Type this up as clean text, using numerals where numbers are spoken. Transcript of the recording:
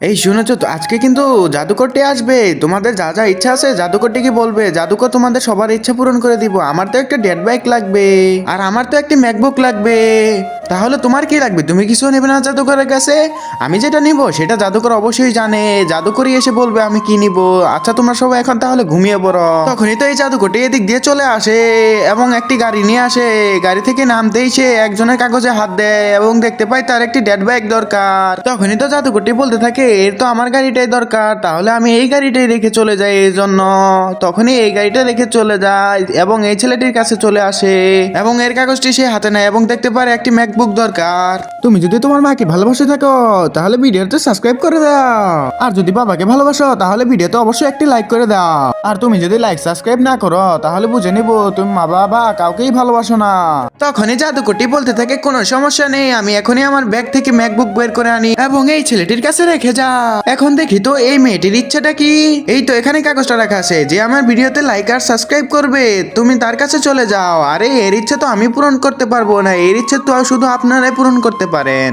এই শুনেছো তো, আজকে কিন্তু জাদুকরটি আসবে। তোমাদের যা যা ইচ্ছা আছে জাদুকরটিকে বলবে, জাদুকর তোমাদের সবার ইচ্ছা পূরণ করে দিব। আমার তো একটা ডেড বাইক লাগবে, আর আমার তো একটি ম্যাকবুক লাগবে। তাহলে তোমার কি লাগবে? তুমি কিছু নেবে না জাদুকরের কাছে? আমি যেটা নিব সেটা জাদুকর অবশ্যই জানে। জাদুকরই এসে বলবে আমি কি নিব। আচ্ছা তোমরা সবাই এখন তাহলে ঘুমিয়ে পড়ো। তখনই তো এই জাদুকরটি এদিক দিয়ে চলে আসে এবং একটি গাড়ি নিয়ে আসে। গাড়ি থেকে নামতেই সে একজনের কাগজে হাত দেয় এবং দেখতে পায় তার একটি ডেড বাইক দরকার। তখনই তো জাদুকরটি বলতে থাকে এর তো আমার গাড়িটাই দরকার, তাহলে আমি এই গাড়িটাই রেখে চলে যাই এই জন্য। তখনই এই গাড়িটা রেখে চলে যায় এবং এই ছেলেটির কাছে চলে আসে এবং এর কাগজটি সে হাতে নেয় এবং দেখতে পারে একটি ম্যাকবুক দরকার। তুমি যদি তোমার মাকে ভালোবাসে থাকো তাহলে ভিডিওতে সাবস্ক্রাইব করে দাও, আর যদি বাবাকে ভালোবাসো তাহলে ভিডিওতে অবশ্যই একটি লাইক করে দাও। আর তুমি যদি লাইক সাবস্ক্রাইব না করো তাহলে বুঝে নিব তুমি মা বাবা কাউকেই ভালোবাসো না। তখনই জাদুকরটি বলতে থাকে কোনো সমস্যা নেই, আমি এখনই আমার ব্যাগ থেকে ম্যাকবুক বের করে আনি এবং এই ছেলেটির কাছে রেখে যা। এখন দেখি তো এই মেয়েটির ইচ্ছাটা কি। এই তো এখানে কাগজটা রাখা আছে, যে আমার ভিডিওতে লাইক আর সাবস্ক্রাইব করবে তুমি তার কাছে চলে যাও। আরে এর ইচ্ছা তো আমি পূরণ করতে পারবো না, এর ইচ্ছা তো শুধু আপনারাই পূরণ করতে পারেন।